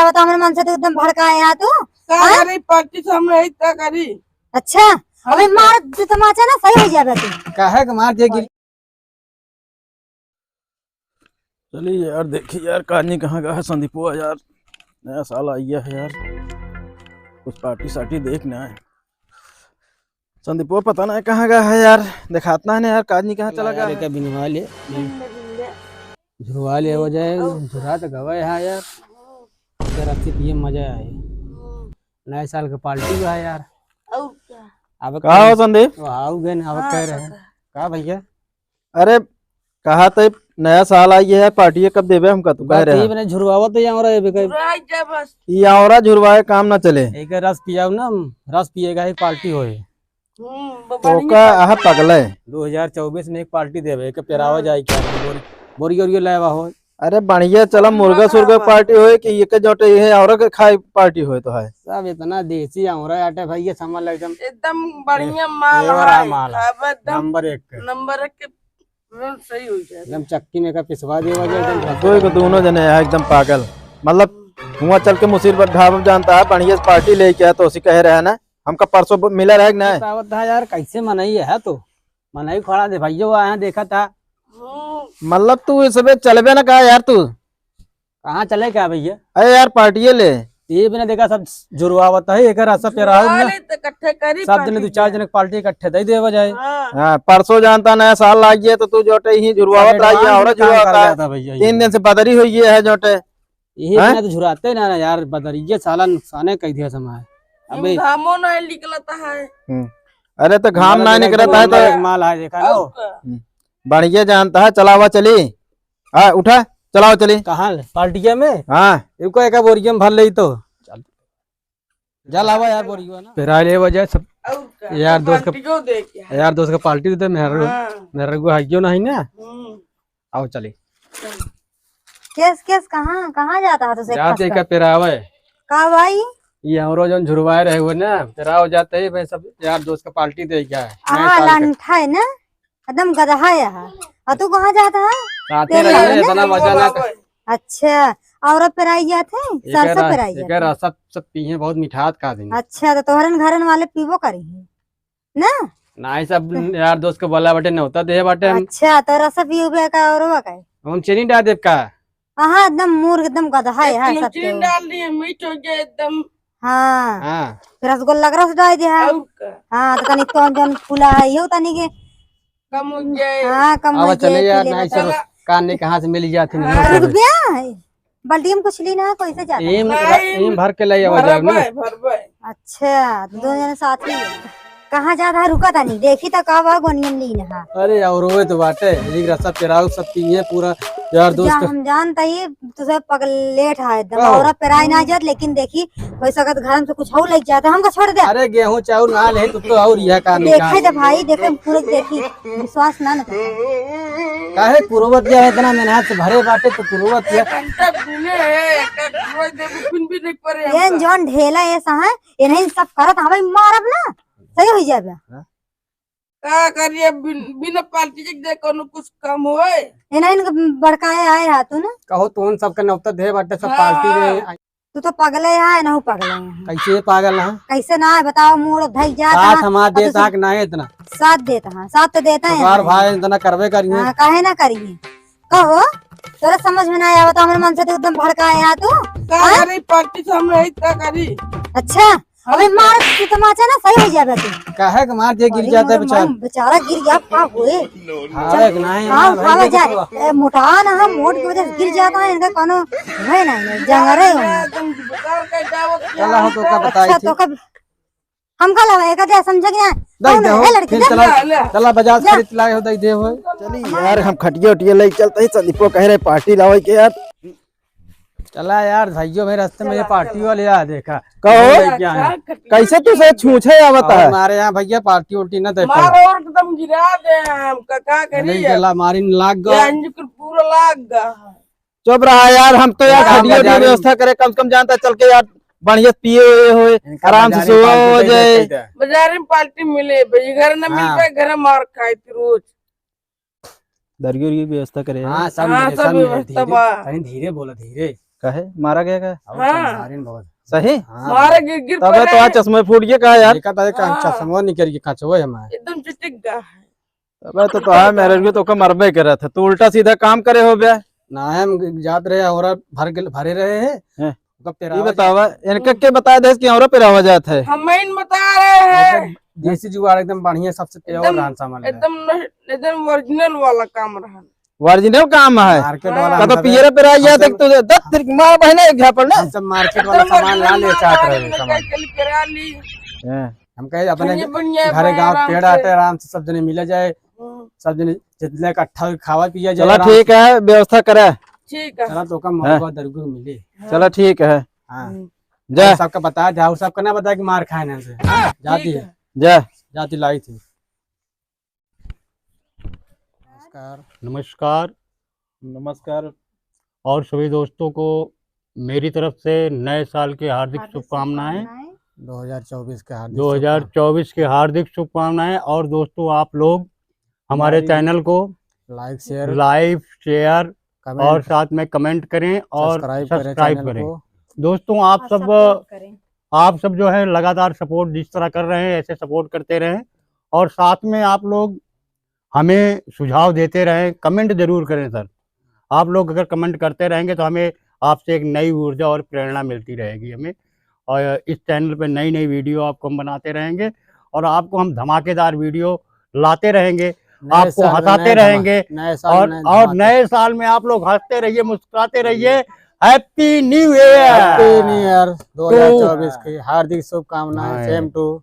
बता मेरे मन से तो एकदम भड़काए यहाँ तू। का करी पार्टी सामने इतना करी। अच्छा अबे मार तमाचा ना सही हो जाएगा तू। काहे का मार दिया गिर। चलिए यार देखिए यार कहानी कहाँ का है संदीपो यार, नया साल आ गया है यार, कुछ पार्टी सार्टी देखना है। संदीपो पता नहीं कहाँ का है यार, दिखातना है ना यार कहानी कहाँ चला गया है। बिनवा ले झुरवा ले हो जाए, झुरा तो गवा है यार, रस्सी पिए मजा आए। नए साल का पार्टी है यार। अब कहा हो संदीप? आओ गए अब कह रहे हैं कहा भैया। अरे कहा तो नया साल आई है पार्टी कब देवे हमका, तू कह रहे हैं झुरवावा तो यहाँ यहाँ झुरवाए काम ना चले। एक रस पिया ना, रस पिएगा एक पार्टी होए तो का आह पगले 2024 में एक पार्टी देवे एक पेरावा जाए क्या बोरी ओरियो लावा हो। अरे बढ़िया चला मुर्गा सुर्गा पार्टी होए कि ये के जोटे ये और के खाए पार्टी होए तो है सब इतना देसी औरा आटे भैया समझ लग एकदम बढ़िया माल है, नंबर एक के सही हो जाए एकदम चक्की में का पिसवा देवा जाए कोई को दोनों जने है एकदम पागल, मतलब हुआ चल के मुसीबत ढाब जानता है बढ़िया पार्टी लेके आया तो उसी कह रहे है ना हमका परसों मिला रहे ना यार कैसे मनाई है तो मनाई खड़ा दे भैया वहाँ देखा था। मतलब तू इस चलबे ना कहा यार, तू कहाँ चले क्या भैया? अरे यार पार्टी ले ये भी ना देखा सब जुड़वावत है एक ऐसा पेरा सब जने दो चार जने पार्टी इकट्ठे दे देवा जाए। हाँ परसों जानता नया साल लाग गया तो तू जोटे ही जुड़वावत लाई है और जुड़वाता भैया 3 दिन से बदरी हुई है जोटे यही बिना तो झुराते ना यार बदरिये साला नुकसाने कह दिया समय अबे घामो नहीं निकलता है। अरे तो घाम ना निकलता है तो माल है देखा ना बढ़िया जानता है चलावा चली। हाँ उठा चलाओ चली कहाँ पार्टिया में। हाँ इनको एक बोरिया में भर ले तो जलावा यार बोरिया ना पेरा ले वजह सब यार दोस्त का पार्टी देते मेरे को हाइयो नहीं ना। आओ चली केस केस कहाँ जाता है तुझे जाते का पेरावा का भाई ये हमरो जो झुरवाए रहे हुए ना तेरा हो जाते ही भाई सब यार दोस्त का पार्टी दे क्या है लंठा है ना एकदम गधा है यहाँ। तू कहाँ जाता है? साथे रहे इतना मजा ना अच्छा और पेराई जाते सरसों पेराई सब सब पिए बहुत मिठास का दिन। अच्छा तो तोहरन घरन वाले पीबो करी ना ना सब यार दोस्त को बोला बटे नौता दे बटे। अच्छा तो रस पीबे का और का हम चीनी डाल दे का। हाँ एकदम मूर्ख एकदम गधा है सब चीनी डाल दिए मीठ हो जाए एकदम। हाँ रसगुल्ला का रस डाल दिया। हाँ तो कनी तो जन फूला है यो तनी के कम हो जाए। हाँ कम हो जाए चले यार नहीं सर कान कहाँ से मिल जाती है रुपया बाल्टी में कुछ ली ना कैसे जाता भर के ले आवा जाए ना। अच्छा दो जने साथ ही कहाँ जाता है रुका था नहीं देखी तो कहा गोनियन ली ना। अरे और वो तो बाटे एक रसा पेराऊ सब पिए पूरा यार दोस्त हम जानता ही तुझे पगलेट है एकदम और पेराई ना जात लेकिन देखी कोई सकत घर से कुछ और लग जाता हमको छोड़ दे। अरे गेहूं चाउर ना ले तो और यह का देखा तो भाई देखे पूरे देखी विश्वास ना काहे पूर्वत या इतना मेहनत से भरे बाटे तो पूर्वत ये जॉन ढेला ऐसा है इन्हें सब करत हमें मारब ना सही हो जाए का करिए बिना पार्टी के देखो न कुछ कम होए इन्हें भड़काए आए हा तू ना कहो तू सबका नौता दे बाटे सब पार्टी में तू तो पगले है ना पगले है कैसे पागल है कैसे ना है बताओ मूड धई जाता साथ हमारा देता है कि नहीं इतना साथ देता है साथ तो देता है यार भाई इतना करवे करिए काहे ना करिए कहो तोरा समझ में ना आया बता मेरे मन से तो एकदम भड़काए है तू का करी पार्टी सामने इतना करी। अच्छा अबे मार तमाचा ना सही हो जाएगा तू काहे के मार दिया गिर जाता है बेचारा गिर गया का हुए हां नहीं हां खावा जाए मोटा ना हम मोट की वजह से गिर जाता है इनका कोनो है नहीं जंगरे चला हो तो का बताई अच्छा तो कब हम का लगा एक दे समझ गया दे लड़की चला बाजार खरीद लाए हो दे हो। चली यार हम खटिया उटिया ले चलते ही संदीपो कह रहे पार्टी लावे के यार। चला यार भाइयों मेरे रास्ते में ये पार्टी वाले आ देखा कहो कैसे तू से छूछे आवता है हमारे यहाँ भैया पार्टी उल्टी ना दे मारो और एकदम गिरा दे हम का करिए मारी लाग गया पूरा लाग गया। चुप रहा यार हम तो यार खटिया की व्यवस्था करे कम से कम जानता चल के यार बढ़िया पिए हुए आराम से सो जाए बाजार में पार्टी मिले घर न मिल पाए घर मार खाए रोज दरगियों की व्यवस्था करे। हाँ सब व्यवस्था धीरे बोला धीरे कहे मारा गया क्या? हाँ। बहुत सही? मारे गिर गिर तबे तो आज चश्मे फूट गया कहा यार। देखा था का चश्मा निकल के काचो है हमारे एकदम चिटिक गया है। तबे तो है मैरिज भी तो का मरबे करे थे, तू उल्टा सीधा काम करे हो बे। ना हम जात रहे और भरे रहे हैं हैं? कब ये तेरा बतावा इनके के बताया दे कि और पे रह जात है। हम इन बता रहे हैं देसी जुगाड़ एकदम बढ़िया सबसे प्योर एकदम- रहन सामान है। एकदम ओरिजिनल वाला काम रहा। ओरिजिनल काम है मार्केट वाला का तो हम पियरे पे रह जात हम तुझे 10 तरीक मार बहने घर पर ना। सब मार्केट वाला सामान ला ले चाहत रहे सामान। करा ली हम कहे अपने बढ़िया- बढ़िया घरे गांव आराम पेड़ से। आते आराम से सब जने मिले जाए, सब जने जितने इकट्ठा खावा पिया जाए। चलो आराम ठीक है व्यवस्था करे। ठीक है। चला तो कम मौका दरगुर मिले। चलो ठीक है हाँ जय सबका बताया ठाकुर साहब का ना बताया कि मार खाए ना से जाती ठीक है है। जय। जाती लाई थी। नमस्कार। नमस्कार नमस्कार। और सभी दोस्तों को मेरी तरफ से नए साल की हार्दिक शुभकामनाएं। 2024 के हार्दिक 2024 की हार्दिक शुभकामनाएं। और दोस्तों आप लोग हमारे चैनल को लाइक शेयर लाइक शेयर और कमेंट साथ में कमेंट करें और सब्सक्राइब सब्सक्राइब करें। दोस्तों आप सब जो है लगातार सपोर्ट जिस तरह कर रहे हैं ऐसे सपोर्ट करते रहें। और साथ में आप लोग हमें सुझाव देते रहें, कमेंट जरूर करें सर। आप लोग अगर कमेंट करते रहेंगे तो हमें आपसे एक नई ऊर्जा और प्रेरणा मिलती रहेगी हमें। और इस चैनल पे नई नई वीडियो आपको हम बनाते रहेंगे और आपको हम धमाकेदार वीडियो लाते रहेंगे, आपको हंसाते रहेंगे। और नए साल में आप लोग हंसते रहिए, मुस्कुराते रहिए। Happy new year. Happy new year 2024 की हार्दिक शुभकामनाएं। Same to